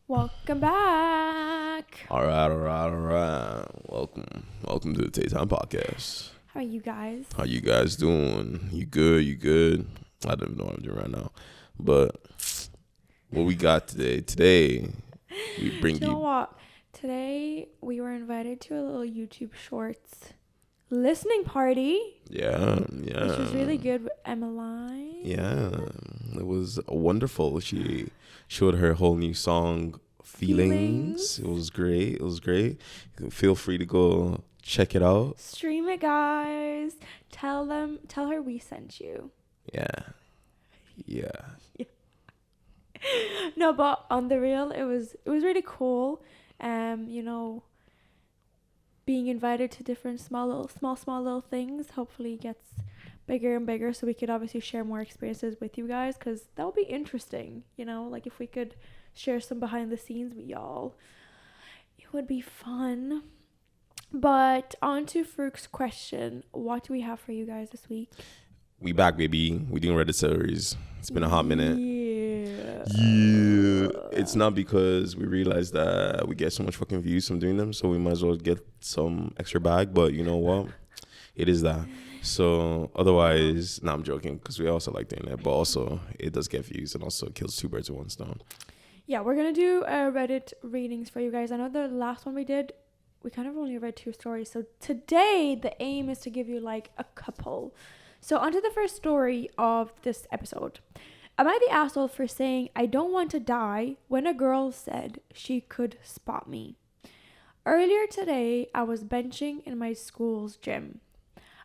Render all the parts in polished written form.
Welcome back. All right. Welcome to the TAE Time Podcast. How are you guys? How you guys doing? You good? I don't know what I'm doing right now. But what we got today? Today, we bring You know what? Today, we were invited to a little YouTube Shorts listening party. Yeah. Which was really good with Emmeline. Yeah, it was wonderful. She showed her whole new song, Feelings. It was great. Feel free to go check it out. Stream it, guys. Tell her we sent you. Yeah. No, but on the real, it was really cool. Being invited to different small little things hopefully gets bigger and bigger, so we could obviously share more experiences with you guys, because that would be interesting. Like if we could share some behind the scenes with y'all, it would be fun. But on to Farouk's question, what do we have for you guys this week? We back, baby. We doing Reddit series. It's been a hot minute. Yeah. It's not because we realized that we get so much fucking views from doing them, so we might as well get some extra bag. But you know what? It is that. So otherwise, I'm joking, because we also like doing that. But also, it does get views and also kills two birds with one stone. Yeah, we're going to do Reddit readings for you guys. I know the last one we did, we kind of only read 2 stories. So today, the aim is to give you like a couple. So onto the first story of this episode. Am I the asshole for saying I don't want to die when a girl said she could spot me? Earlier today, I was benching in my school's gym.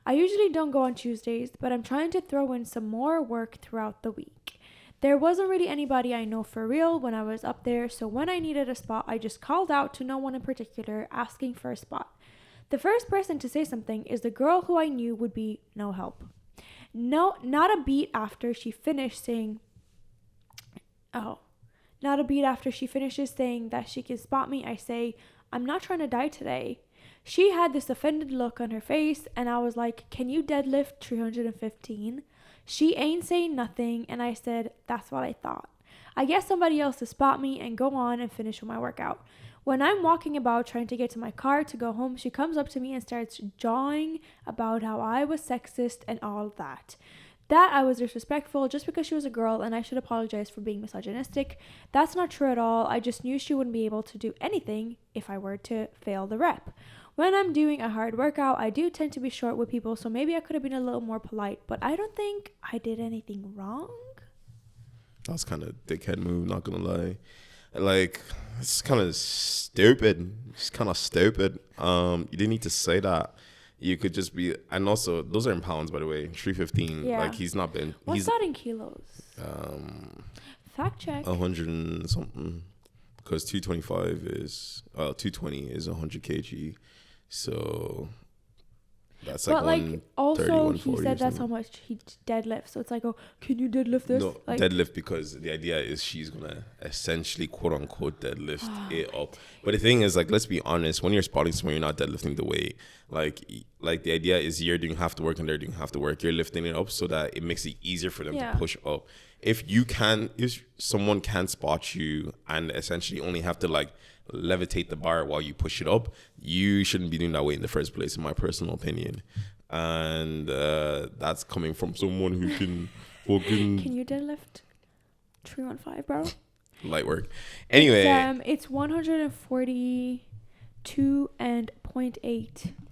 I usually don't go on Tuesdays, but I'm trying to throw in some more work throughout the week. There wasn't really anybody I know for real when I was up there, so when I needed a spot, I just called out to no one in particular, asking for a spot. The first person to say something is the girl who I knew would be no help. No, not a beat after she finishes saying that she can spot me, I say, I'm not trying to die today. She had this offended look on her face, and I was like, can you deadlift 315? She ain't saying nothing, and I said, that's what I thought. I get somebody else to spot me and go on and finish with my workout. When I'm walking about trying to get to my car to go home, she comes up to me and starts jawing about how I was sexist and all that. That I was disrespectful just because she was a girl and I should apologize for being misogynistic. That's not true at all. I just knew she wouldn't be able to do anything if I were to fail the rep. When I'm doing a hard workout, I do tend to be short with people, so maybe I could have been a little more polite, but I don't think I did anything wrong. That's kind of dickhead move, not gonna lie. Like, it's kind of stupid. You didn't need to say that. You could just be, and also those are in pounds, by the way. 315. Yeah. Like, he's not been. What's that in kilos? Fact check. 100 and something, because 220 is 100 kg. So that's like, but like also he said that's how much he deadlifts. So it's like, oh, can you deadlift this? No, like, deadlift, because the idea is she's gonna essentially quote unquote deadlift it up. But the thing is, like, let's be honest, when you're spotting someone, you're not deadlifting the weight. Like the idea is you're doing half the work and they're doing half the work. You're lifting it up so that it makes it easier for them to push up. If someone can spot you and essentially only have to like levitate the bar while you push it up, you shouldn't be doing that way in the first place, in my personal opinion. And that's coming from someone who can fucking... Can you deadlift 315, bro? Light work. Anyway. It's 142.8.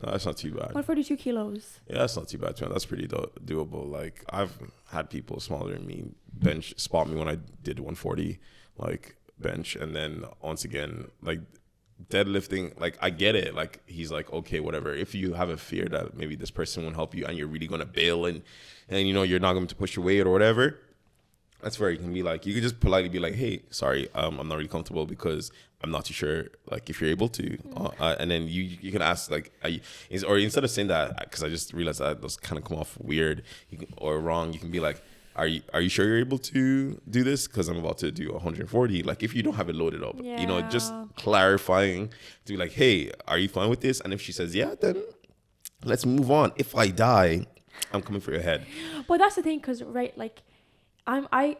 No, that's not too bad. 142 kilos. Yeah, that's not too bad, man. That's pretty doable. Like, I've had people smaller than me bench spot me when I did 140, like, bench. And then once again, like, deadlifting, like, I get it. Like, he's like, okay, whatever. If you have a fear that maybe this person won't help you and you're really going to bail and you know you're not going to push your weight or whatever, that's where you can be like, you could just politely be like, hey, sorry, I'm not really comfortable because I'm not too sure, like, if you're able to. And then you can ask, like, or instead of saying that, because I just realized that those kind of come off weird or wrong, you can be like, are you sure you're able to do this? Because I'm about to do 140. Like, if you don't have it loaded up, you know, just clarifying to be like, hey, are you fine with this? And if she says, yeah, then let's move on. If I die, I'm coming for your head. But that's the thing, because, right, like, I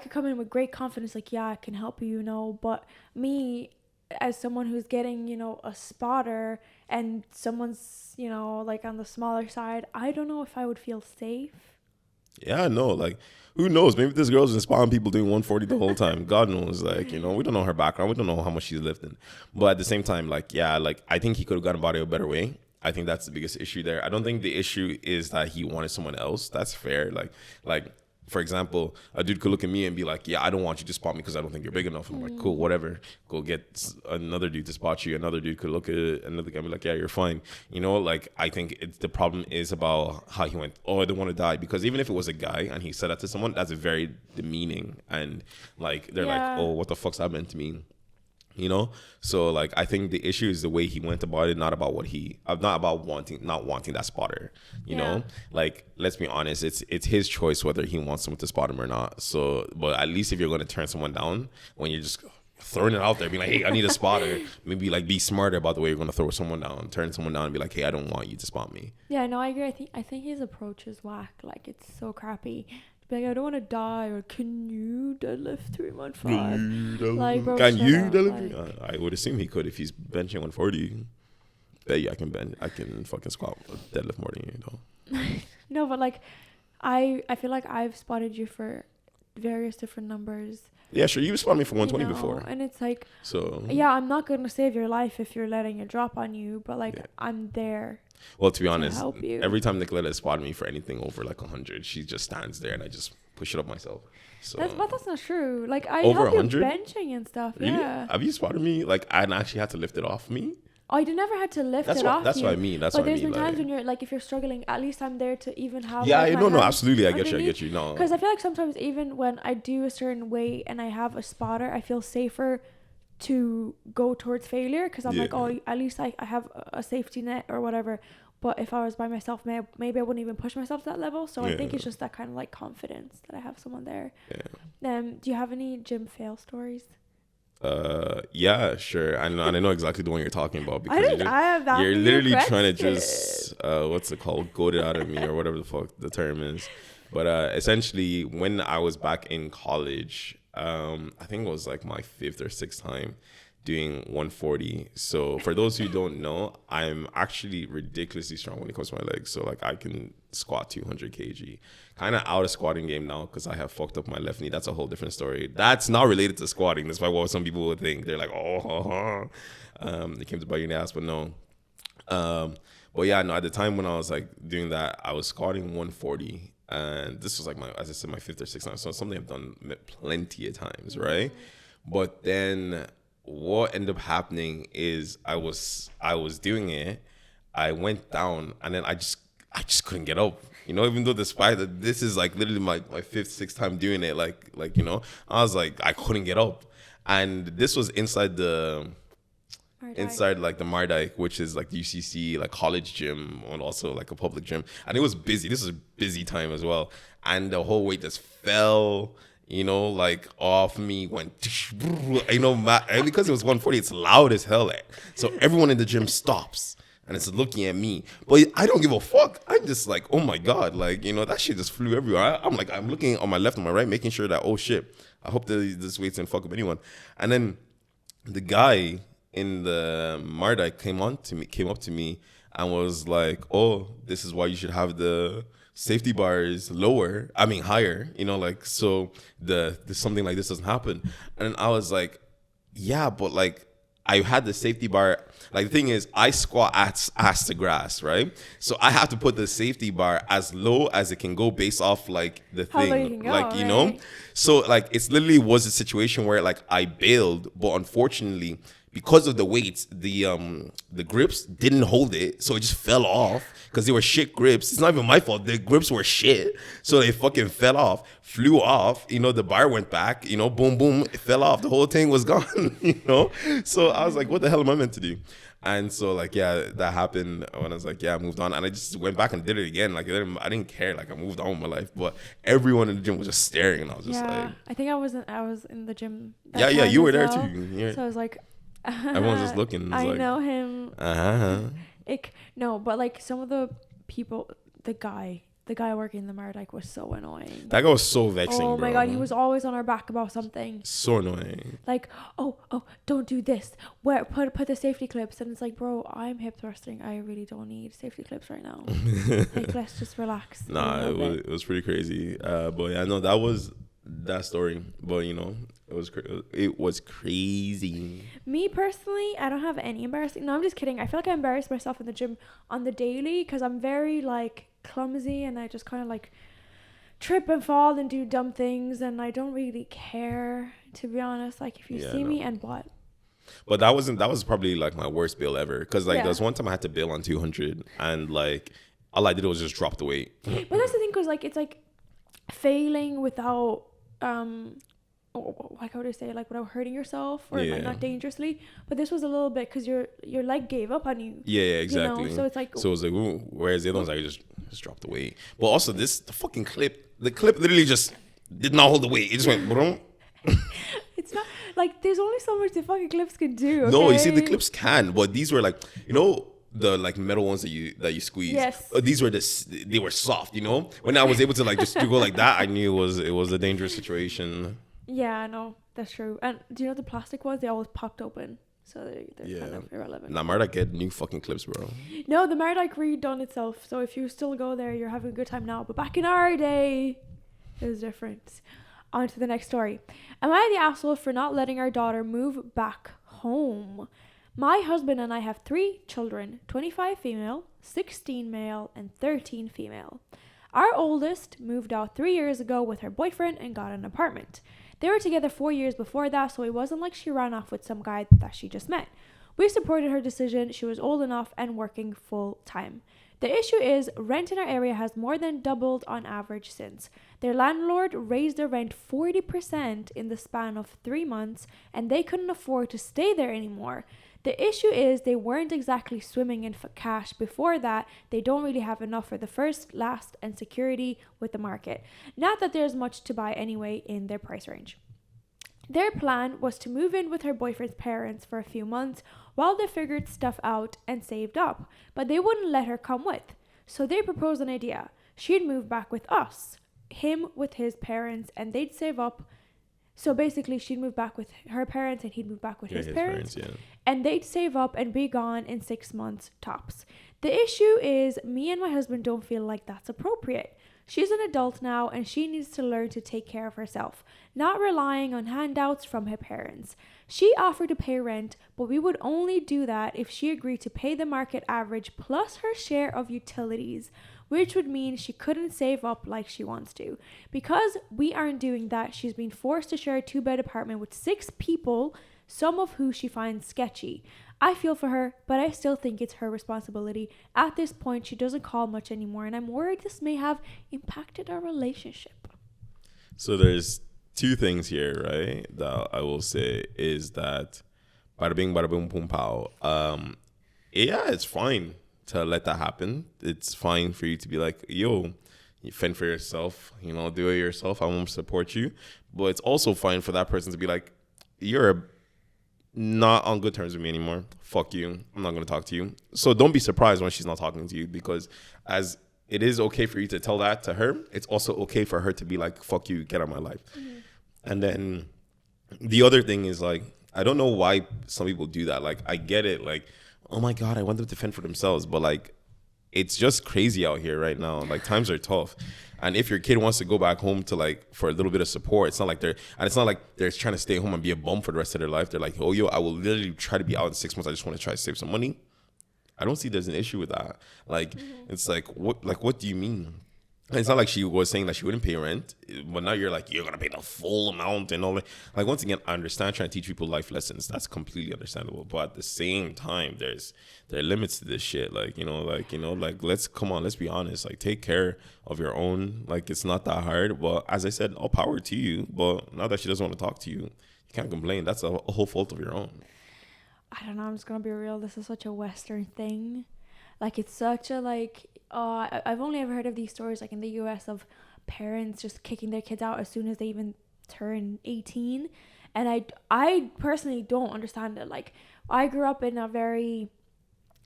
could come in with great confidence, like, yeah, I can help you, you know, but me as someone who's getting, you know, a spotter and someone's, you know, like on the smaller side, I don't know if I would feel safe. Yeah, no, like, who knows? Maybe this girl's been spotting people doing 140 the whole time. God knows, like, you know, we don't know her background. We don't know how much she's lifting. But at the same time, like, yeah, like, I think he could have gotten about it a better way. I think that's the biggest issue there. I don't think the issue is that he wanted someone else. That's fair. Like, for example, a dude could look at me and be like, yeah, I don't want you to spot me because I don't think you're big enough. I'm like, cool, whatever. Go get another dude to spot you. Another dude could look at it, another guy and be like, yeah, you're fine. You know, like, I think the problem is about how he went, oh, I don't want to die. Because even if it was a guy and he said that to someone, that's very demeaning. And, like, they're like, oh, what the fuck's that meant to mean? You know, so like I think the issue is the way he went about it, not about not about not wanting that spotter. You know, like, let's be honest, it's his choice whether he wants someone to spot him or not. So, but at least if you're going to turn someone down when you're just throwing it out there, being like, hey, I need a spotter, maybe like be smarter about the way you're going to throw someone down, turn someone down, and be like, hey, I don't want you to spot me. Yeah, no, I agree. I think his approach is whack. Like, it's so crappy. Like, I don't want to die, or can you deadlift 315? Like, bro, can you deadlift? Like, I would assume he could if he's benching 140. Bet you I can fucking squat deadlift more than you, though. No, but like, I feel like I've spotted you for various different numbers. Yeah, sure. You spotted me for 120 before. And it's like, so yeah, I'm not going to save your life if you're letting it drop on you, but like, I'm there. Well, to be honest, every time Nicoletta has spotted me for anything over like 100, she just stands there and I just push it up myself. So but that's not true. Like, I over help you 100? benching and stuff. Really? Yeah. Have you spotted me? Like, I actually had to lift it off me? I never had to lift it off. That's what I mean. But there's been times when you're like, if you're struggling, at least I'm there to even have. Yeah, like, no, absolutely. I get you. No, because I feel like sometimes even when I do a certain weight and I have a spotter, I feel safer to go towards failure because I'm like, oh, at least I have a safety net or whatever. But if I was by myself, maybe I wouldn't even push myself to that level. So I think it's just that kind of like confidence that I have someone there. Yeah. Do you have any gym fail stories? Yeah, sure. I know exactly the one you're talking about because you're literally trying to just what's it called, goad it out of me or whatever the fuck the term is. But essentially, when I was back in college, I think it was like my 5th or 6th time doing 140. So for those who don't know, I'm actually ridiculously strong when it comes to my legs. So like I can squat 200 kg. Kind of out of squatting game now because I have fucked up my left knee. That's a whole different story. That's not related to squatting. That's why what some people would think. They're like, they came to bite you in the ass, but no. But yeah, no, at the time when I was like doing that, I was squatting 140. And this was like as I said, my 5th or 6th time. So it's something I've done plenty of times, right? But then what ended up happening is I was doing it, I went down, and then I just couldn't get up. You know, even though despite that this is like literally my 5th, 6th time doing it, like you know, I was like I couldn't get up, and this was inside like the Mardike, which is like the UCC like college gym and also like a public gym, and it was busy. This was a busy time as well, and the whole weight just fell. You know, like off me went, you know, because it was 140, it's loud as hell. So everyone in the gym stops and it's looking at me. But I don't give a fuck. I'm just like, oh my God, like, you know, that shit just flew everywhere. I'm like, I'm looking on my left and my right, making sure that, oh shit, I hope that this weight's didn't fuck up anyone. And then the guy in the Mardai came up to me and was like, oh, this is why you should have the safety bars higher, you know, like, so something like this doesn't happen. And I was like, yeah, but like I had the safety bar. Like the thing is, I squat ass to grass, right? So I have to put the safety bar as low as it can go based off like the thing, like, you know? So like it's literally was a situation where like I bailed, but unfortunately, because of the weights, the grips didn't hold it, so it just fell off because they were shit grips. It's not even my fault. The grips were shit, so they fucking fell off, flew off. You know, the bar went back. You know, boom, boom, it fell off. The whole thing was gone. You know, so I was like, what the hell am I meant to do? And so like, yeah, that happened when I was like, yeah, I moved on, and I just went back and did it again. Like I didn't care. Like I moved on with my life, but everyone in the gym was just staring, and I was just like, I think I was in the gym. Yeah, you were there too. Yeah. So I was like. Everyone's just looking. I know him. Uh-huh. No, but like some of the people, the the guy working in the Mardyke was so annoying. That guy was so vexing. Oh my bro. god, he was always on our back about something. So annoying. Like, oh, don't do this. Where put the safety clips, and it's like, bro, I'm hip thrusting. I really don't need safety clips right now. Like, let's just relax. Nah, it was pretty crazy. But yeah, no, that was that story. But you know, it was crazy. Me personally, I don't have any embarrassing. No, I'm just kidding. I feel like I embarrass myself in the gym on the daily because I'm very like clumsy, and I just kind of like trip and fall and do dumb things, and I don't really care, to be honest. Like, if you see me and what. But that was probably like my worst bail ever, because like there was one time I had to bail on 200, and like all I did was just drop the weight. But that's the thing, because like it's like failing without like how would I say, like without hurting yourself, or like not dangerously. But this was a little bit because your leg gave up on you. Yeah, exactly. You know? So it's like, so it was like, ooh, whereas the other ones I just drop the weight. But also the fucking clip, the clip literally just did not hold the weight. It just went boom. It's not like there's only so much the fucking clips can do. Okay? No, you see, the clips can, but these were like, you know, the like metal ones that you squeeze. Yes. These were they were soft, you know. When I was able to like just go like that, I knew it was a dangerous situation. Yeah, no, that's true. And do you know the plastic ones? They always popped open, so they're kind of irrelevant. Nah, Mardyke get new fucking clips, bro. No, the Mardyke redone itself. So if you still go there, you're having a good time now. But back in our day, it was different. On to the next story. Am I the asshole for not letting our daughter move back home? My husband and I have 3 children, 25 female, 16 male, and 13 female. Our oldest moved out 3 years ago with her boyfriend and got an apartment. They were together 4 years before that, so it wasn't like she ran off with some guy that she just met. We supported her decision. She was old enough and working full time. The issue is rent in our area has more than doubled on average since. Their landlord raised their rent 40% in the span of 3 months, and they couldn't afford to stay there anymore. The issue is they weren't exactly swimming in cash before that. They don't really have enough for the first, last, and security with the market. Not that there's much to buy anyway in their price range. Their plan was to move in with her boyfriend's parents for a few months while they figured stuff out and saved up, but they wouldn't let her come with. So they proposed an idea. She'd move back with us, him with his parents, and they'd save up. So basically, she'd move back with her parents and he'd move back with his parents. And they'd save up and be gone in 6 months tops. The issue is me and my husband don't feel like that's appropriate. She's an adult now and she needs to learn to take care of herself, not relying on handouts from her parents. She offered to pay rent, but we would only do that if she agreed to pay the market average plus her share of utilities, which would mean she couldn't save up like she wants to. Because we aren't doing that, she's been forced to share a 2-bed apartment with 6 people, some of who she finds sketchy. I feel for her, but I still think it's her responsibility. At this point, she doesn't call much anymore, and I'm worried this may have impacted our relationship. So there's 2 things here, right, that I will say is that bada bing, bada boom, boom, pow. Yeah, it's fine to let that happen. It's fine for you to be like, yo, you fend for yourself, you know, do it yourself. I won't support you. But it's also fine for that person to be like, you're not on good terms with me anymore. Fuck you. I'm not going to talk to you. So don't be surprised when she's not talking to you, because as it is okay for you to tell that to her, it's also okay for her to be like, fuck you, get out of my life. Mm-hmm. And then the other thing is like, I don't know why some people do that. Like, I get it. Like, oh my God, I want them to fend for themselves. But like, it's just crazy out here right now. Like, times are tough. And if your kid wants to go back home to like for a little bit of support, it's not like they're trying to stay home and be a bum for the rest of their life. They're like, oh yo, I will literally try to be out in 6 months. I just want to try to save some money. I don't see there's an issue with that. Like, It's like what do you mean? It's not like she was saying that she wouldn't pay rent, but now you're like, you're gonna pay the full amount and all that. Like, once again, I understand trying to teach people life lessons. That's completely understandable. But at the same time, there are limits to this shit. Like, let's be honest. Like, take care of your own. Like, it's not that hard. But as I said, all power to you. But now that she doesn't want to talk to you, you can't complain. That's a whole fault of your own. I don't know. I'm just gonna be real. This is such a Western thing. Like, it's such a like. I've only ever heard of these stories like in the US of parents just kicking their kids out as soon as they even turn 18, and I personally don't understand it. Like, I grew up in a very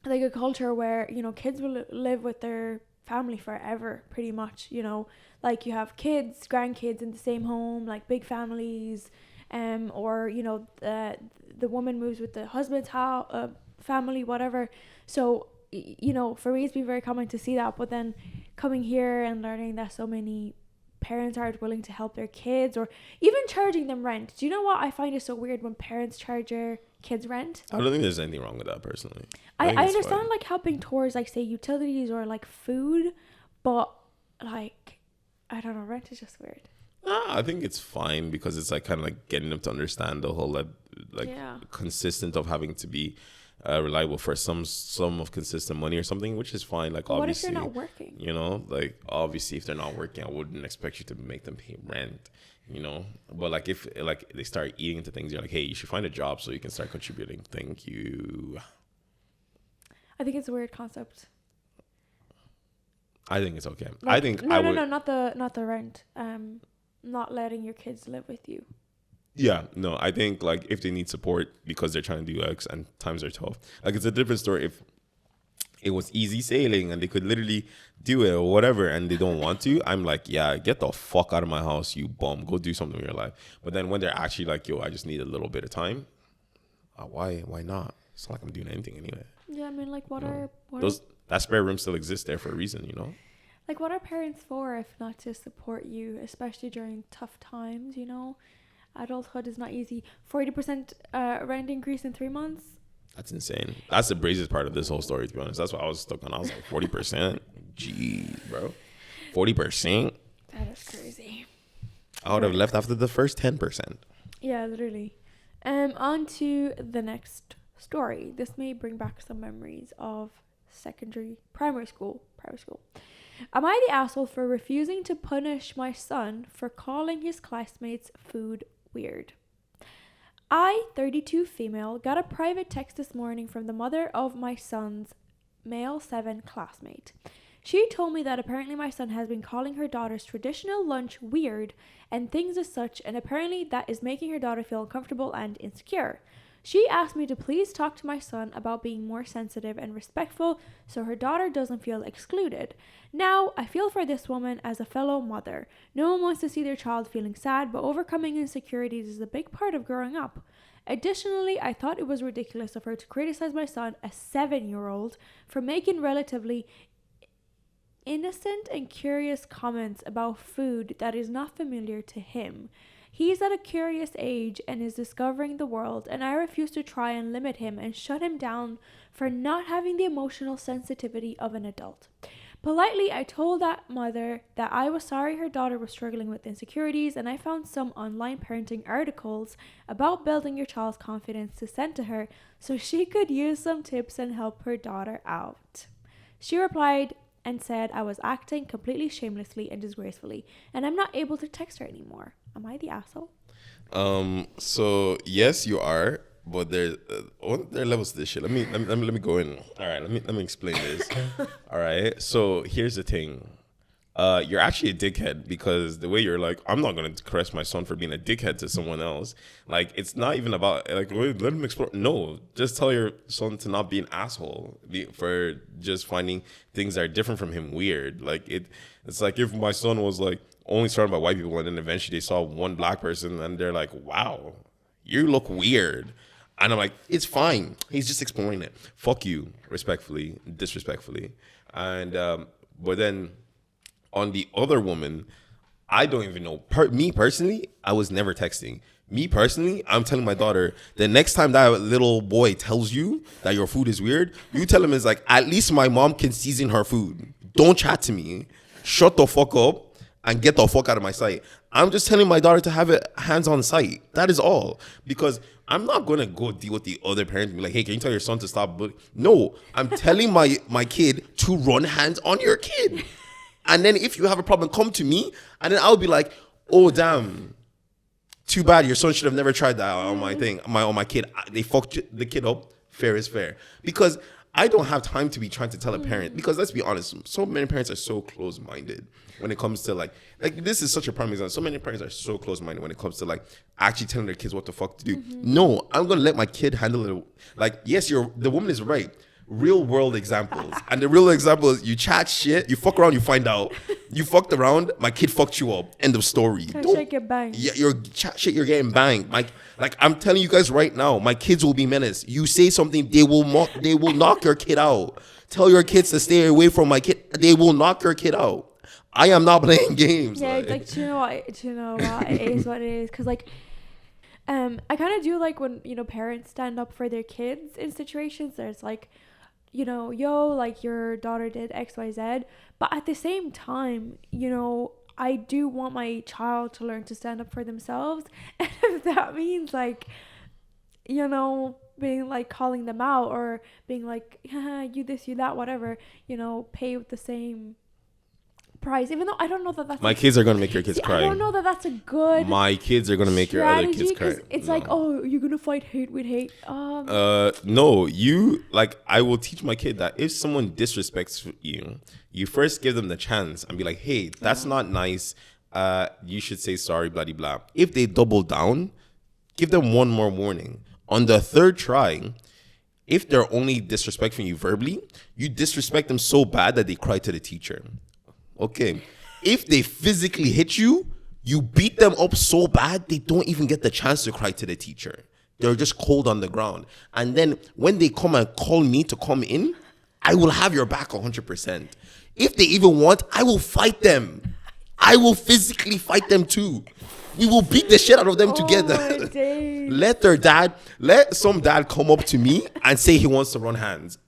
like a culture where, you know, kids will live with their family forever, pretty much, you know, like you have kids, grandkids in the same home, like big families, or, you know, the woman moves with the husband's family, whatever. So, you know, for me, it's been very common to see that, but then coming here and learning that so many parents aren't willing to help their kids or even charging them rent. Do you know what I find is so weird when parents charge their kids rent? I don't think there's anything wrong with that personally. I understand fine. Like helping towards like say utilities or like food, but like I don't know, rent is just weird. I think it's fine because it's like kind of like getting them to understand the whole consistent of having to be reliable for some of consistent money or something, which is fine. Like, but obviously, what if you're not working? You know, like obviously if they're not working, I wouldn't expect you to make them pay rent. You know, but like if like they start eating into things, you're like, hey, you should find a job so you can start contributing. Thank you. I think it's a weird concept. I think it's okay. Like, I think no, not the rent. Not letting your kids live with you. Yeah, no, I think like if they need support because they're trying to do X and times are tough, like it's a different story if it was easy sailing and they could literally do it or whatever and they don't want to. I'm like, yeah, get the fuck out of my house, you bum. Go do something in your life. But then when they're actually like, yo, I just need a little bit of time. Why not? It's not like I'm doing anything anyway. Yeah, I mean, like that spare room still exists there for a reason, you know? Like, what are parents for if not to support you, especially during tough times, you know? Adulthood is not easy. 40% rent increase in 3 months. That's insane. That's the braziest part of this whole story, to be honest. That's what I was stuck on. I was like, 40%? Jeez, bro. 40%? That is crazy. I would have left after the first 10%. Yeah, literally. On to the next story. This may bring back some memories of primary school. Am I the asshole for refusing to punish my son for calling his classmates' food weird? I, 32 female, got a private text this morning from the mother of my son's male 7 classmate. She told me that apparently my son has been calling her daughter's traditional lunch weird and things as such, and apparently that is making her daughter feel uncomfortable and insecure. She asked me to please talk to my son about being more sensitive and respectful so her daughter doesn't feel excluded. Now, I feel for this woman as a fellow mother. No one wants to see their child feeling sad, but overcoming insecurities is a big part of growing up. Additionally, I thought it was ridiculous of her to criticize my son, a 7-year-old, for making relatively innocent and curious comments about food that is not familiar to him. He's at a curious age and is discovering the world, and I refuse to try and limit him and shut him down for not having the emotional sensitivity of an adult. Politely, I told that mother that I was sorry her daughter was struggling with insecurities, and I found some online parenting articles about building your child's confidence to send to her so she could use some tips and help her daughter out. She replied and said I was acting completely shamelessly and disgracefully, and I'm not able to text her anymore. Am I the asshole? So yes, you are, but there are levels to this shit. Let me go in. All right, let me explain this. All right, so here's the thing. You're actually a dickhead because the way you're like, I'm not gonna caress my son for being a dickhead to someone else. Like, it's not even about like let him explore. No, just tell your son to not be an asshole for just finding things that are different from him weird. Like it's like if my son was like only surrounded by white people and then eventually they saw one black person and they're like, wow, you look weird. And I'm like, it's fine. He's just exploring it. Fuck you, respectfully, disrespectfully. And but then on the other woman, I don't even know. Me personally, I was never texting. Me personally, I'm telling my daughter, the next time that little boy tells you that your food is weird, you tell him it's like, at least my mom can season her food. Don't chat to me. Shut the fuck up and get the fuck out of my sight. I'm just telling my daughter to have it hands on sight. That is all. Because I'm not going to go deal with the other parents and be like, hey, can you tell your son to stop? No, I'm telling my kid to run hands on your kid. And then if you have a problem, come to me. And then I'll be like, oh, damn. Too bad. Your son should have never tried that on my thing. On my kid. They fucked the kid up. Fair is fair. Because I don't have time to be trying to tell a parent. Because let's be honest, so many parents are so close-minded when it comes to like this is such a prime example. So many parents are so close-minded when it comes to like actually telling their kids what the fuck to do. No, I'm going to let my kid handle it. Like, yes, the woman is right. real world examples. And the real example is you chat shit, you fuck around, you find out. You fucked around, my kid fucked you up. End of story. Shake it bang. Yeah, you're chat shit, you're getting banged. Like I'm telling you guys right now, my kids will be menaced. You say something, they will knock your kid out. Tell your kids to stay away from my kid. They will knock your kid out. I am not playing games. Yeah, like do you know what? It is what it is. Cause like, I kind of do like when parents stand up for their kids in situations. There's like, like your daughter did X, Y, Z. But at the same time, I do want my child to learn to stand up for themselves, and if that means like, being like calling them out or being like, you this, you that, whatever, pay with the same price, even though I don't know that that's my kids are gonna make your kids cry. I don't know that that's a good my kids are gonna make your other kids cry. It's like, oh, you're gonna fight hate with hate. No, I will teach my kid that if someone disrespects you, you first give them the chance and be like, hey, that's not nice, you should say sorry, blah blah blah. If they double down, give them one more warning. On the third try, if they're only disrespecting you verbally, you disrespect them so bad that they cry to the teacher. Okay. If they physically hit you, you beat them up so bad they don't even get the chance to cry to the teacher. They're just cold on the ground. And then when they come and call me to come in, I will have your back 100%. If they even want, I will fight them. I will physically fight them too. We will beat the shit out of them together. Let some dad come up to me and say he wants to run hands.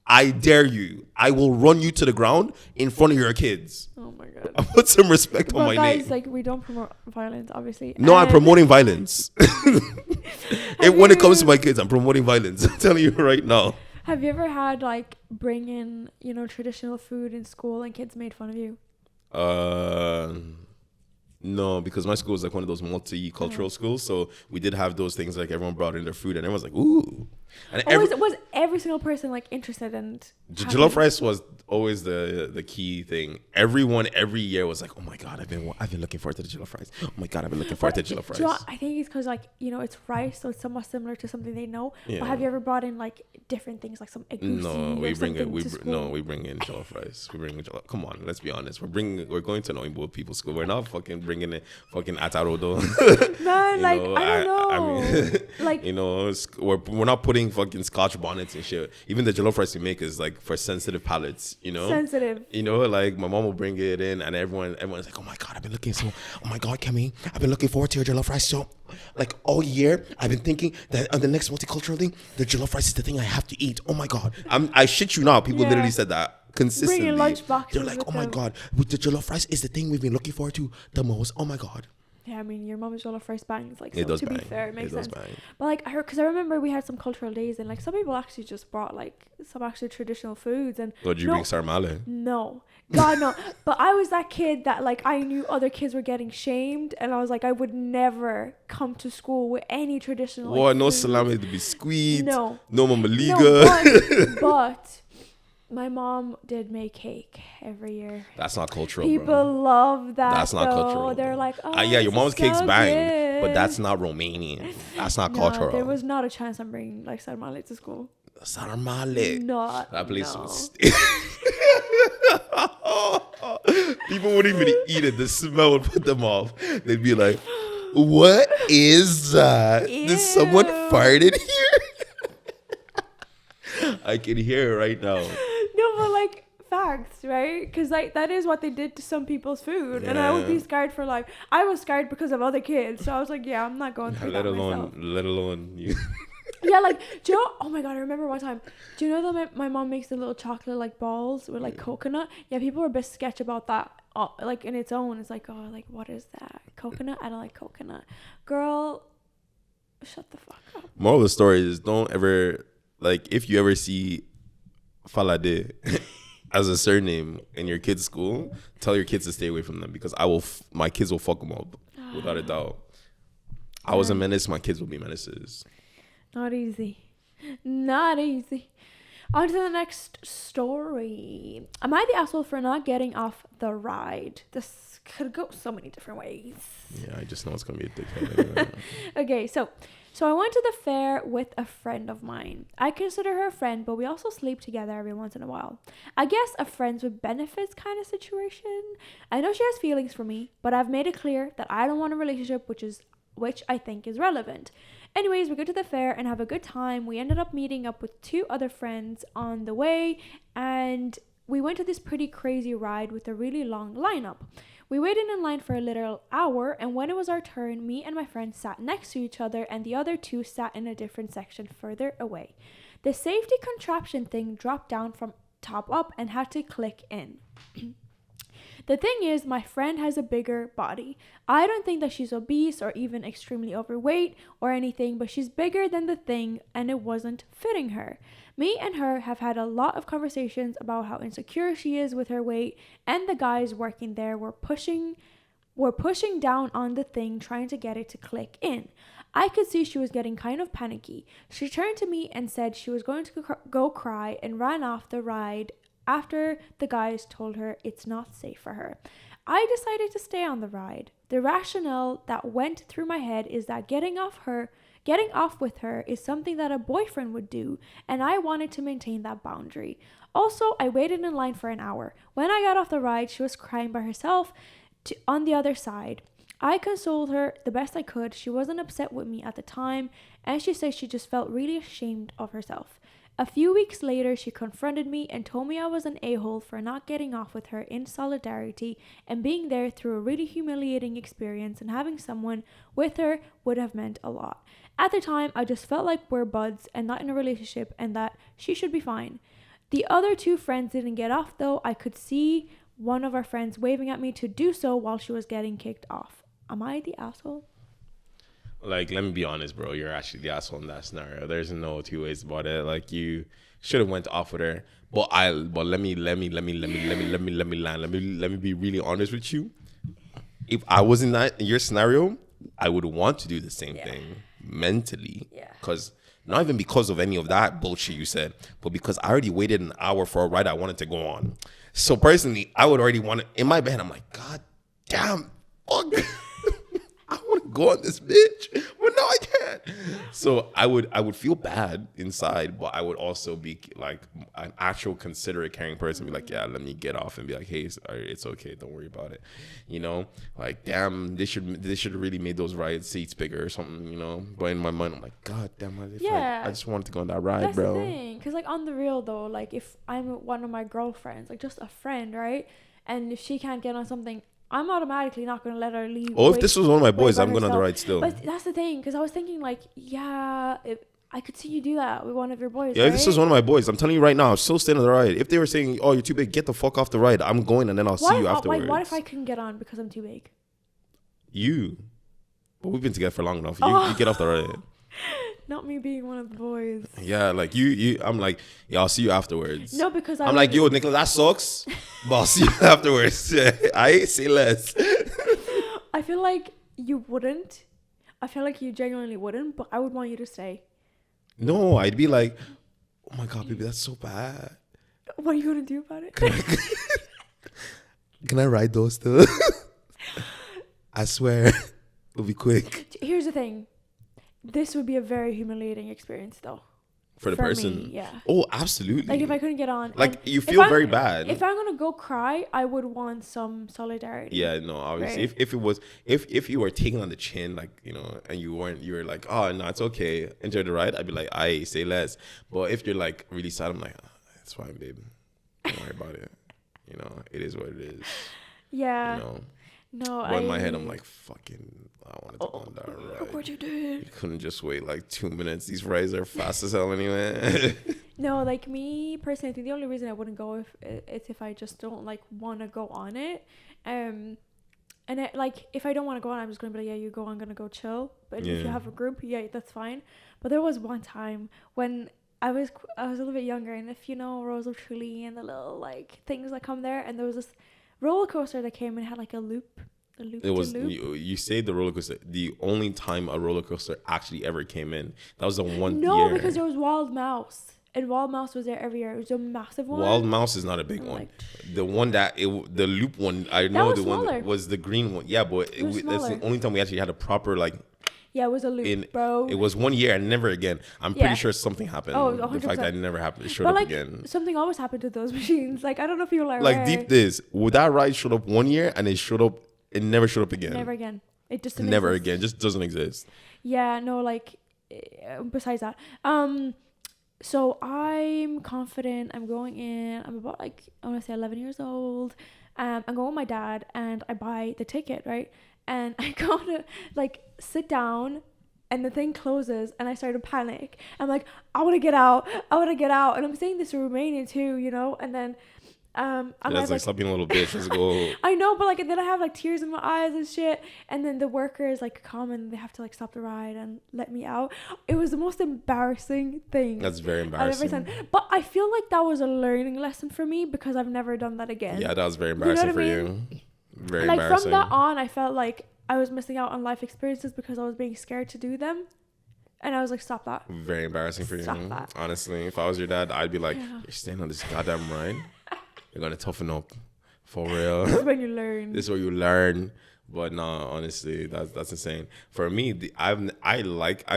I dare you. I will run you to the ground in front of your kids. Oh my God. I put some respect on my name. Guys, like, we don't promote violence, obviously. No, I'm promoting violence. When it comes to my kids, I'm promoting violence. I'm telling you right now. Have you ever had like bring in, traditional food in school and kids made fun of you? No, because my school is like one of those multicultural schools, so we did have those things like everyone brought in their food and everyone's like, ooh. And was every single person like interested in jollof rice was always the key thing. Everyone every year was like, oh my God, I've been looking forward to the jollof rice. Oh my God, I've been looking forward to jollof rice. I think it's because like it's rice, so it's somewhat similar to something they know. Yeah. But have you ever brought in like different things like some egusi? No, we bring in jollof rice. We bring in jollof. Come on, let's be honest. We're going to an Oimbo people's school. We're not fucking bringing in fucking atarodo. Man, like I don't know. I mean, like we're not putting fucking Scotch bonnets and shit. Even the jollof rice we make is like for sensitive palates. Sensitive. Like my mom will bring it in and everyone's like, oh my God, oh my God, Kemi, I've been looking forward to your jollof rice so like all year. I've been thinking that on the next multicultural thing, the jollof rice is the thing I have to eat. Oh my God. I shit you not. People literally said that consistently. Bringing lunch boxes. They're like, oh my God, with the jollof rice is the thing we've been looking forward to the most. Oh my God. Yeah, I mean, your mom's jollof rice bangs. Like, it does to bang. Be fair, it makes sense. Bang. But like, because I remember we had some cultural days, and like some people actually just brought like some actually traditional foods. And did you bring sarmale? No, God no. But I was that kid that like I knew other kids were getting shamed, and I was like, I would never come to school with any traditional. What? No salami to be squeezed. No mamaliga. No, but my mom did make cake every year. That's not cultural. People bro. love that. That's not cultural. They're like, oh, yeah, your mom's cake's so bang, good. but that's not Romanian. That's not cultural. There was not a chance I'm bringing like sarmale to school. Sarmale. Not. That place was. People wouldn't even eat it. The smell would put them off. They'd be like, "What is that? Ew. Did someone fart in here?" I can hear it right now. No, but like facts, right? Because like that is what they did to some people's food, and I would be scared for life. I was scared because of other kids, so I was like, yeah, I'm not going through that myself. Let alone you. Yeah, like, do you know, oh my God, I remember one time, do you know that my mom makes the little chocolate like balls with like coconut? Yeah, people were a bit sketch about that, like in its own. It's like, oh, like what is that? Coconut? I don't like coconut. Girl, shut the fuck up. Moral of the story is don't ever, like, if you ever see Falade as a surname in your kid's school, tell your kids to stay away from them, because my kids will fuck them up without a doubt. I was a menace, my kids will be menaces. Not easy. Not easy. On to the next story. Am I the asshole for not getting off the ride? This could go so many different ways. Yeah, I just know it's going to be a dickhead. Okay, so So I went to the fair with a friend of mine. I consider her a friend, but we also sleep together every once in a while. I guess a friends with benefits kind of situation. I know she has feelings for me, but I've made it clear that I don't want a relationship, which I think is relevant. Anyways, we go to the fair and have a good time. We ended up meeting up with 2 other friends on the way, and we went to this pretty crazy ride with a really long lineup. We waited in line for a little hour, and when it was our turn, me and my friend sat next to each other, and the other 2 sat in a different section further away. The safety contraption thing dropped down from top up and had to click in. The thing is, my friend has a bigger body. I don't think that she's obese or even extremely overweight or anything, but she's bigger than the thing and it wasn't fitting her. Me and her have had a lot of conversations about how insecure she is with her weight, and the guys working there were pushing down on the thing, trying to get it to click in. I could see she was getting kind of panicky. She turned to me and said she was going to go cry and ran off the ride after the guys told her it's not safe for her. I decided to stay on the ride. The rationale that went through my head is that getting off with her is something that a boyfriend would do, and I wanted to maintain that boundary. Also, I waited in line for an hour. When I got off the ride, she was crying by herself on the other side. I consoled her the best I could. She wasn't upset with me at the time, and she said she just felt really ashamed of herself. A few weeks later, she confronted me and told me I was an a-hole for not getting off with her in solidarity and being there through a really humiliating experience, and having someone with her would have meant a lot. At the time, I just felt like we're buds and not in a relationship, and that she should be fine. The other 2 friends didn't get off though. I could see one of our friends waving at me to do so while she was getting kicked off. Am I the asshole? Like, let me be honest, bro. You're actually the asshole in that scenario. There's no 2 ways about it. Like, you should have went off with her. But let me be really honest with you. If I was in your scenario, I would want to do the same thing mentally. Yeah. Because not even because of any of that bullshit you said, but because I already waited an hour for a ride I wanted to go on. So personally, I would already want to, in my bed, I'm like, God damn, fuck. I want to go on this bitch, but no, I can't. So I would feel bad inside, but I would also be like an actual considerate, caring person. Be like, yeah, let me get off and be like, hey, it's okay, don't worry about it. You know, like, damn, they should have really made those ride seats bigger or something. You know, but in my mind, I'm like, God damn, I just wanted to go on that ride, that's bro. That's the thing, because like on the real though, like if I'm one of my girlfriends, like just a friend, right, and if she can't get on something, I'm automatically not going to let her leave. Oh, if this was one of my boys, I'm going on the ride still. But that's the thing, because I was thinking, like, yeah, I could see you do that with one of your boys. Yeah, right? If this was one of my boys, I'm telling you right now, I'm still staying on the ride. If they were saying, oh, you're too big, get the fuck off the ride, I'm going and then I'll see you afterwards. What if I couldn't get on because I'm too big? But we've been together for long enough. You get off the ride. Not me being one of the boys. Yeah, like you I'm like, yeah, I'll see you afterwards. No, because I'm like, yo, Nicola, that sucks, but I'll see you afterwards. I say less. I feel like you wouldn't. I feel like you genuinely wouldn't, but I would want you to stay. No, I'd be like, oh my God, baby, that's so bad. What are you going to do about it? Can I ride those still? I swear, it'll be quick. Here's the thing. This would be a very humiliating experience, though. For the person? Me, yeah. Oh, absolutely. Like, if I couldn't get on. Like, you feel very bad. If I'm going to go cry, I would want some solidarity. Yeah, no, obviously. Right? If you were taken on the chin, like, you know, and you were like, oh, no, it's okay, enjoy the ride, I'd be like, aye, say less. But if you're, like, really sad, I'm like, oh, it's fine, babe. Don't worry about it. You know, it is what it is. Yeah. You know? No, but in my head, I'm like, fucking, I wanted to go on that ride. Look what you did. You couldn't just wait like 2 minutes. These rides are fast as hell anyway. No, like me personally, I think the only reason I wouldn't go if I just don't like want to go on it. And like if I don't want to go on, I'm just gonna be like, yeah, you go. I'm gonna go chill. But if you have a group, yeah, that's fine. But there was one time when I was a little bit younger, and if you know Rose of Tralee and the little like things that come there, and there was this roller coaster that came and had like a loop. It was you say the roller coaster. The only time a roller coaster actually ever came in, that was the one year. No, because there was Wild Mouse, and Wild Mouse was there every year. It was a massive one. Wild Mouse is not a big one. The one the loop one, I know the smaller one was the green one. Yeah, but that's the only time we actually had a proper like. Yeah, it was a loop, bro. It was 1 year and never again. I'm pretty sure something happened. Oh, the 100%. fact that it never happened, it showed But up like, again. something always happened to those machines. Like, I don't know if you're Like deep this, would that ride showed up 1 year and it never showed up again. Never again. It just didn't never exist. again. Just doesn't exist. Yeah, no, like, besides that, so I'm confident. I'm going in. I'm about like, I want to say 11 years old. I'm going with my dad and I buy the ticket, right? And I go to like sit down and the thing closes and I start to panic. I'm like, I want to get out. And I'm saying this in Romanian too, you know? And then I'm like stop being a little bitch. Let's go. I know, but like then I have like tears in my eyes and shit. And then the workers like come and they have to like stop the ride and let me out. It was the most embarrassing thing. That's very embarrassing. I've ever done. But I feel like that was a learning lesson for me because I've never done that again. Yeah, that was very embarrassing for you. Very like embarrassing. From that on, I felt like I was missing out on life experiences because I was being scared to do them. And I was like, stop that. Very embarrassing for Stop you. that. Honestly, if I was your dad, I'd be like, you're staying on this goddamn ride. You're gonna toughen up, for real. This is when you learn. This is where you learn. But no, honestly, that's insane. For me, I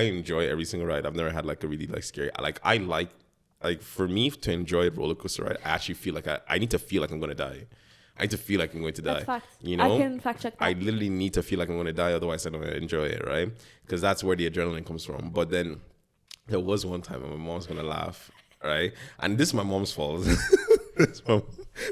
enjoy every single ride. I've never had like a really like scary. Like for me to enjoy a roller coaster ride, I actually feel like I need to feel like I'm gonna die. I need to feel like I'm going to die. That's fact. You know, I can fact check that. I literally need to feel like I'm going to die, otherwise I don't enjoy it, right? Because that's where the adrenaline comes from. But then there was one time when my mom's gonna laugh, right? And this is my mom's fault. this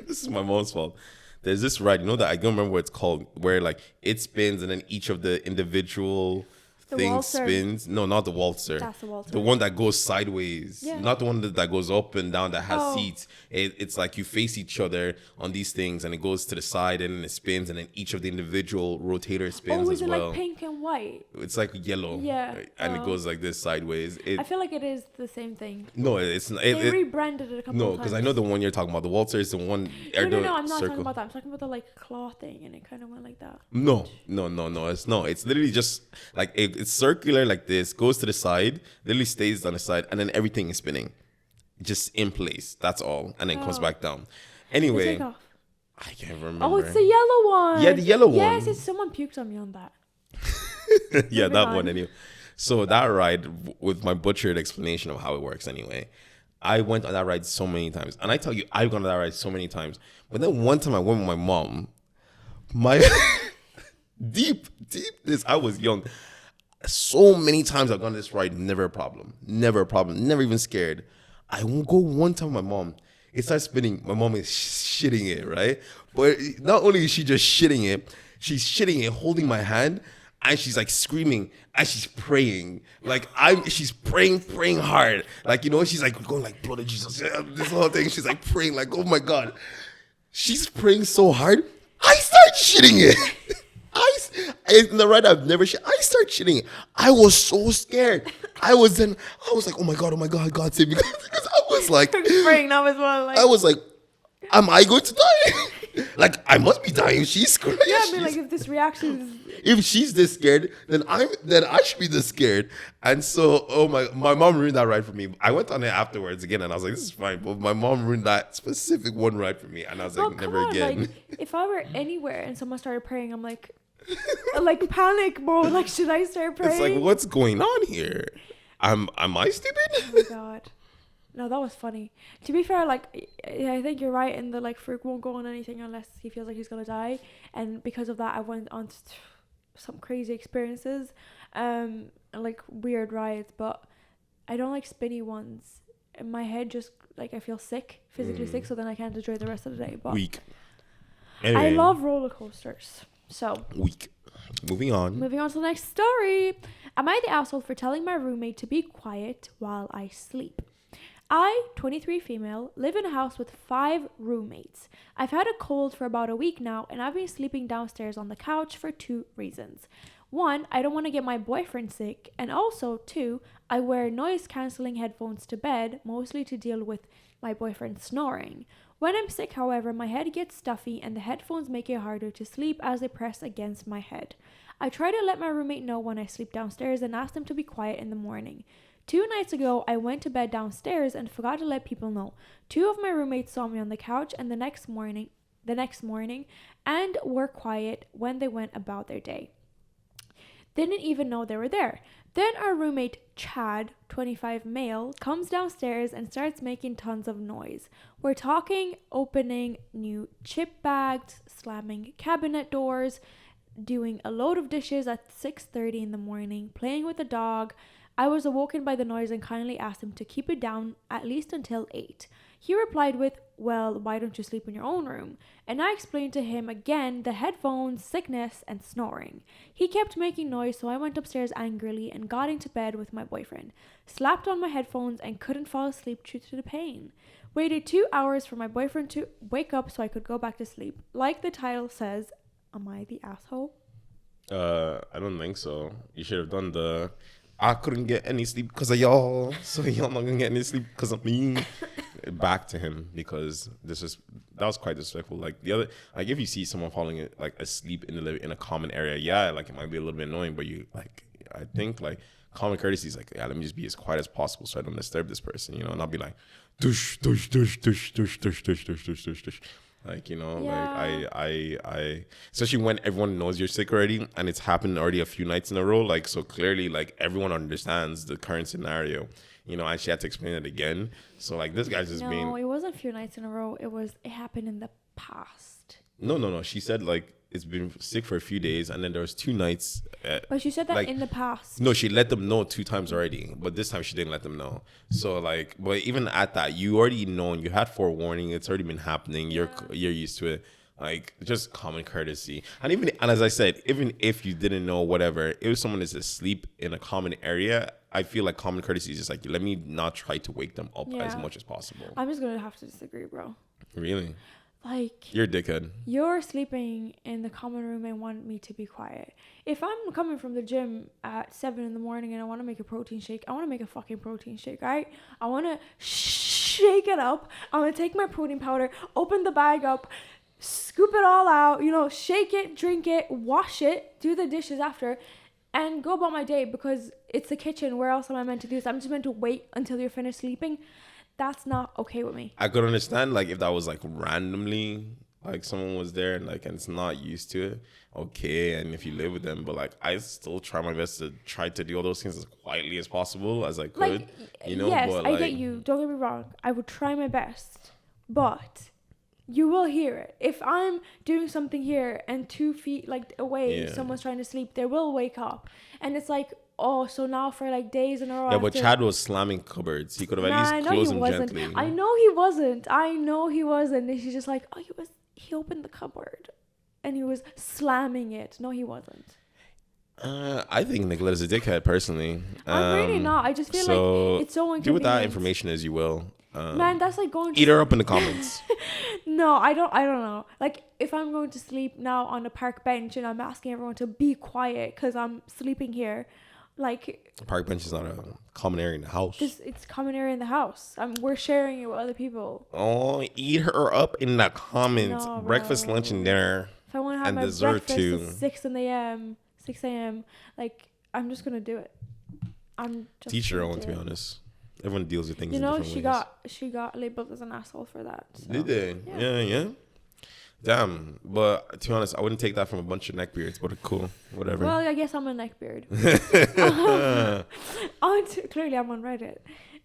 is my mom's fault. There's this ride, you know, that I don't remember what it's called, where like it spins and then each of the individual things spins. No, not the waltzer. That's the waltzer. The one that goes sideways. Yeah. Not the one that goes up and down that has seats. It's like you face each other on these things and it goes to the side and then it spins and then each of the individual rotators spins as well. Oh, is it like pink and white? It's like yellow. Yeah. And it goes like this sideways. I feel like it is the same thing. No, it's not. They rebranded it a couple of times. No, because I know the one you're talking about. The waltzer is the one. No, I'm not talking about that. I'm talking about the like claw thing and it kind of went like that. No. It's literally just like it's circular like this, goes to the side, literally stays on the side, and then everything is spinning, just in place. That's all, and then comes back down. Anyway, I can't remember. Oh, it's the yellow one. Yeah, the yellow one. Yes, it's someone puked on me on that. Yeah, that one anyway. So that ride, with my butchered explanation of how it works anyway, I went on that ride so many times. And I tell you, I've gone on that ride so many times. But then one time I went with my mom. My deep this, I was young. So many times I've gone on this ride, never a problem, never even scared. I won't go one time with my mom. It starts spinning. My mom is shitting it, right? But not only is she just shitting it, she's shitting it, holding my hand, and she's like screaming, and she's praying. Like she's praying hard. Like, you know, she's like going like, blood of Jesus, this whole thing. She's like praying, like, oh my God. She's praying so hard, I start shitting it. In the ride I've never shit. I start shitting it. I was so scared. I was like, oh my God, God save me. Because I was like, praying now as well. Like, I was like, am I going to die? Like, I must be dying. She's scared. Yeah, I mean, like, if this reaction is... If she's this scared, then I should be this scared. And so, my mom ruined that ride for me. I went on it afterwards again, and I was like, this is fine. But my mom ruined that specific one ride for me, and I was like, never again. Like, if I were anywhere and someone started praying, I'm like panic, bro. Like, should I start praying? It's like, what's going on here? Am I stupid? Oh my God. No, that was funny. To be fair, like, I think you're right in the, like, Farouk won't go on anything unless he feels like he's gonna die. And because of that, I went on some crazy experiences, and like weird rides, but I don't like spinny ones. In my head, just like I feel sick, physically sick, so then I can't enjoy the rest of the day. But weak. Anyway, I love roller coasters. So weak. Moving on to the next story. Am I the asshole for telling my roommate to be quiet while I sleep? I, 23 female, live in a house with 5 roommates. I've had a cold for about a week now, and I've been sleeping downstairs on the couch for 2 reasons. 1, I don't want to get my boyfriend sick, and also 2, I wear noise-cancelling headphones to bed, mostly to deal with my boyfriend snoring. When I'm sick, however, my head gets stuffy, and the headphones make it harder to sleep as they press against my head. I try to let my roommate know when I sleep downstairs and ask them to be quiet in the morning. 2 nights ago, I went to bed downstairs and forgot to let people know. 2 of my roommates saw me on the couch and the next morning and were quiet when they went about their day. Didn't even know they were there. Then our roommate, Chad, 25 male, comes downstairs and starts making tons of noise. We're talking opening new chip bags, slamming cabinet doors, doing a load of dishes at 6:30 in the morning, playing with the dog. I was awoken by the noise and kindly asked him to keep it down at least until 8. He replied with, well, why don't you sleep in your own room? And I explained to him again the headphones, sickness, and snoring. He kept making noise, so I went upstairs angrily and got into bed with my boyfriend. Slapped on my headphones and couldn't fall asleep due to the pain. Waited 2 hours for my boyfriend to wake up so I could go back to sleep. Like the title says, am I the asshole? I don't think so. You should have done I couldn't get any sleep because of y'all, so y'all not gonna get any sleep because of me. Back to him, because that was quite disrespectful. Like the other, like if you see someone falling like asleep in a common area, yeah, like it might be a little bit annoying, but I think like common courtesy is like, yeah, let me just be as quiet as possible so I don't disturb this person, and not be like, dush, dush, dush, dush, dush, dush, dush, dush, dush, dush, dush. Like, like I especially when everyone knows you're sick already and it's happened already a few nights in a row, like, so clearly like everyone understands the current scenario, and she had to explain it again. So like this guy's just being. No, it wasn't a few nights in a row. It happened in the past. No. She said like it's been sick for a few days, and then there was 2 nights. But she said that like, in the past. No, she let them know 2 times already, but this time she didn't let them know. So like, but even at that, you already known, you had forewarning. It's already been happening. You're used to it. Like, just common courtesy. And as I said, even if you didn't know, whatever, if someone is asleep in a common area, I feel like common courtesy is just like, let me not try to wake them up as much as possible. I'm just gonna have to disagree, bro. Really? Like, you're a dickhead. You're sleeping in the common room and want me to be quiet. If I'm coming from the gym at 7 in the morning and I want to make a protein shake, I want to make a fucking protein shake, right? I want to shake it up. I want to take my protein powder, open the bag up, scoop it all out, shake it, drink it, wash it, do the dishes after, and go about my day, because it's the kitchen. Where else am I meant to do this? I'm just meant to wait until you're finished sleeping. That's not okay with me. I could understand like if that was like randomly, like someone was there and like and it's not used to it, okay, and if you live with them, but like I still try my best to try to do all those things as quietly as possible as I could. Like, yes, but, I get you. Don't get me wrong. I would try my best, but you will hear it. If I'm doing something here and 2 feet like away, someone's trying to sleep, they will wake up, and it's like, oh, so now for like days in a row. Yeah, but Chad was slamming cupboards. He could have at least closed them gently. I know he wasn't. And she's just like, oh, he opened the cupboard and he was slamming it. No, he wasn't. I think Nicholas is a dickhead, personally. I'm really not. I just feel like it's so inconvenient. Do with that information as you will. Man, that's like going to eat her up in the comments. No, I don't know. Like, if I'm going to sleep now on a park bench and I'm asking everyone to be quiet because I'm sleeping here, like, a park bench is not a common area in the house. It's common area in the house. We're sharing it with other people. Oh, eat her up in the comments. No, breakfast, lunch, and dinner. If I want to have my breakfast at 6 a.m., like, I'm just gonna do it. I'm just teach your own, to be honest. Everyone deals with things. She got labeled as an asshole for that. So. Did they? Yeah. Damn. But to be honest, I wouldn't take that from a bunch of neckbeards, but cool. Whatever. Well, I guess I'm a neckbeard. Clearly I'm on Reddit.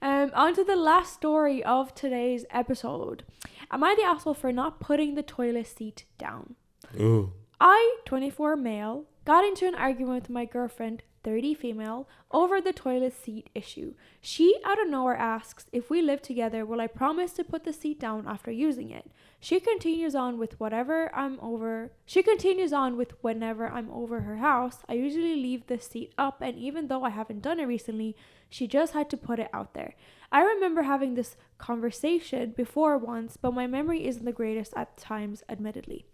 On to the last story of today's episode. Am I the asshole for not putting the toilet seat down? Ooh. I, 24 male, got into an argument with my girlfriend, 30 female, over the toilet seat issue. She out of nowhere asks, if we live together, will I promise to put the seat down after using it? She continues on with whenever I'm over her house, I usually leave the seat up, and even though I haven't done it recently, she just had to put it out there. I remember having this conversation before once, but my memory isn't the greatest at times, admittedly.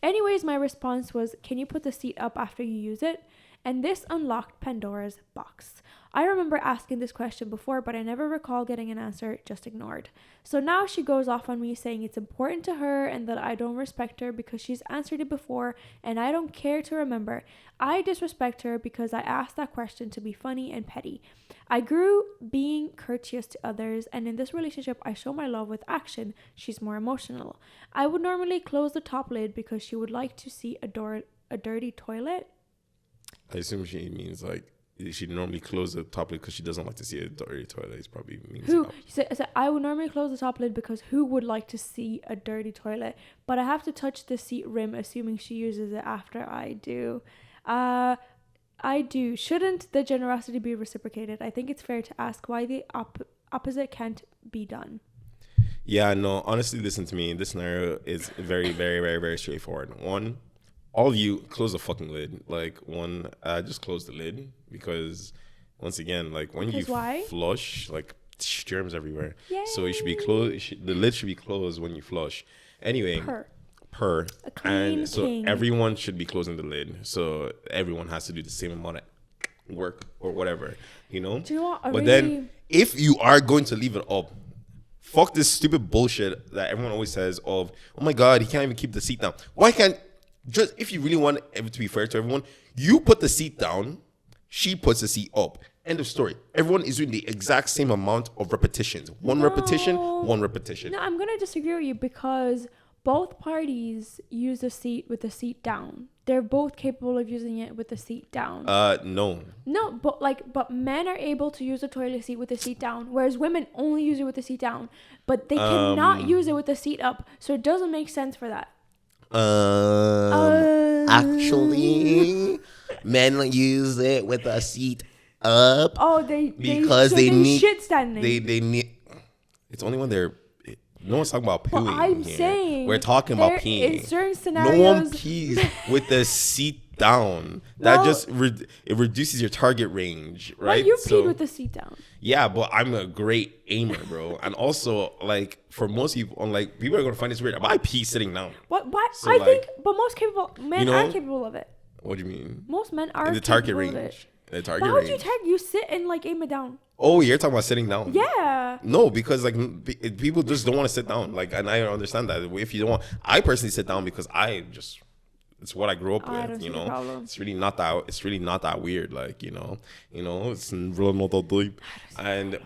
Anyways, my response was, can you put the seat up after you use it? And this unlocked Pandora's box. I remember asking this question before, but I never recall getting an answer, just ignored. So now she goes off on me saying it's important to her and that I don't respect her because she's answered it before and I don't care to remember. I disrespect her because I asked that question to be funny and petty. I grew being courteous to others, and in this relationship I show my love with action. She's more emotional. I would normally close the top lid because she would like to see a dirty toilet. I assume she means like she normally close the top lid because she doesn't like to see a dirty toilet. It's probably means So I would normally close the top lid because who would like to see a dirty toilet? But I have to touch the seat rim, assuming she uses it after I do. I do. Shouldn't the generosity be reciprocated? I think it's fair to ask why the opposite can't be done. Yeah, no, honestly, listen to me. This scenario is very, very, very, very straightforward. One, all of you close the fucking lid. Like, just close the lid because, once again, like when you flush, like germs everywhere. Yay. So it should be closed. The lid should be closed when you flush. Anyway, per. A clean and so king. Everyone should be closing the lid. So everyone has to do the same amount of work or whatever, you know? Do you know what? Then if you are going to leave it up, fuck this stupid bullshit that everyone always says of, oh my God, he can't even keep the seat down. Why can't, just if you really want it to be fair to everyone, you put the seat down, she puts the seat up. End of story. Everyone is doing the exact same amount of repetitions. One repetition. No, I'm going to disagree with you because both parties use the seat with the seat down. They're both capable of using it with the seat down. No. No, but men are able to use the toilet seat with the seat down, whereas women only use it with the seat down. But they cannot use it with the seat up, so it doesn't make sense for that. Actually, men use it with the seat up. Oh, they need shit standing. They need. It's only when they're. No one's talking about pooing. I'm saying we're talking about peeing. In certain scenarios, no one pees with the seat down. That just it reduces your target range, right? Well, you peed with the seat down. Yeah, but I'm a great aimer, bro. And also, like for most people, like people are gonna find this weird. But I pee sitting down. What? So I think, but most men are capable of it. What do you mean? Most men are in the target range. The target range. How would you you sit and like aim it down? Oh, you're talking about sitting down? Yeah. No, because like people just don't want to sit down. Like, and I understand that. If you don't want, I personally sit down because it's what I grew up with. You know, it's really not that weird. Like, you know, it's really not that deep.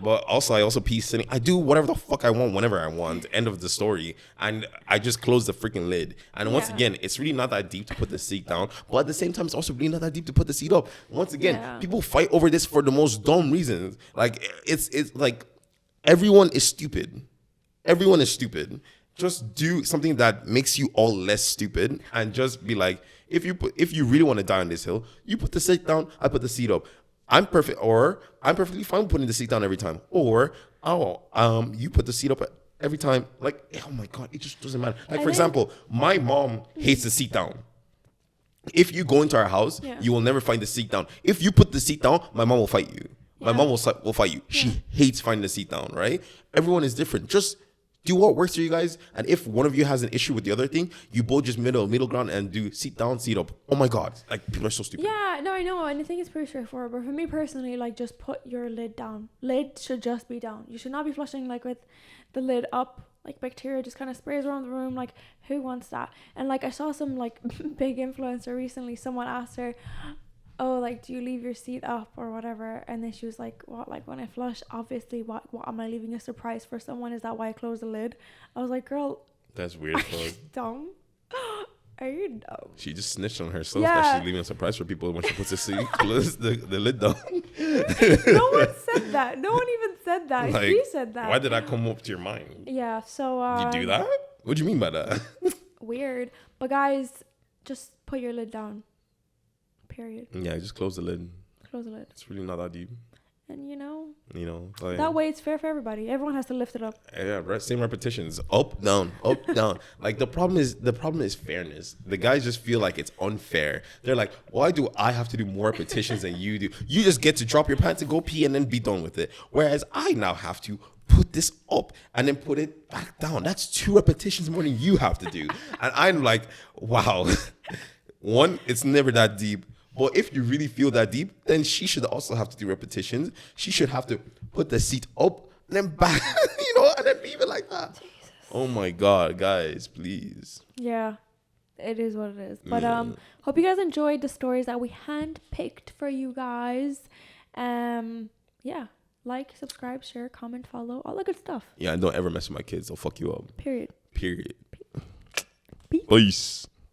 But also, I also pee sitting. I do whatever the fuck I want whenever I want. End of the story. And I just close the freaking lid. And once again, it's really not that deep to put the seat down. But at the same time, it's also really not that deep to put the seat up. Once again, people fight over this for the most dumb reasons. Like it's like everyone is stupid. Everyone is stupid. Just do something that makes you all less stupid and just be like, if you really want to die on this hill, you put the seat down, I put the seat up. I'm perfectly fine putting the seat down every time. Or you put the seat up every time. Like, oh my God, it just doesn't matter. Like, for example, my mom hates the seat down. If you go into our house, you will never find the seat down. If you put the seat down, my mom will fight you. My mom will fight you. She hates finding the seat down, right? Everyone is different. Just do what works for you guys. And if one of you has an issue with the other thing, you both just middle ground and do seat down, seat up. Oh my God. Like, people are so stupid. Yeah, no, I know. And I think it's pretty straightforward. But for me personally, like, just put your lid down. Lid should just be down. You should not be flushing, like, with the lid up. Like, bacteria just kind of sprays around the room. Like, who wants that? And, like, I saw some, like, big influencer recently. Someone asked her, oh, like, do you leave your seat up or whatever? And then she was like, what? Like, when I flush, obviously, what am I leaving a surprise for someone? Is that why I close the lid? I was like, girl, that's weird. Are you dumb? Are you dumb? She just snitched on herself that she's leaving a surprise for people when she puts the lid down. No one said that. No one even said that. Like, she said that. Why did that come up to your mind? Yeah, so you do that? What do you mean by that? Weird. But guys, just put your lid down. Period. Yeah, just close the lid. Close the lid. It's really not that deep. And like, that way it's fair for everybody. Everyone has to lift it up. Yeah, right. Same repetitions. Up, down, up, down. Like the problem is fairness. The guys just feel like it's unfair. They're like, why do I have to do more repetitions than you do? You just get to drop your pants and go pee and then be done with it. Whereas I now have to put this up and then put it back down. That's 2 repetitions more than you have to do. And I'm like, wow. One, it's never that deep. But if you really feel that deep, then she should also have to do repetitions. She should have to put the seat up and then back, and then leave it like that. Jesus. Oh my God, guys, please. Yeah, it is what it is. But hope you guys enjoyed the stories that we handpicked for you guys. Yeah, like, subscribe, share, comment, follow, all the good stuff. Yeah, and don't ever mess with my kids. They'll fuck you up. Period. Peace.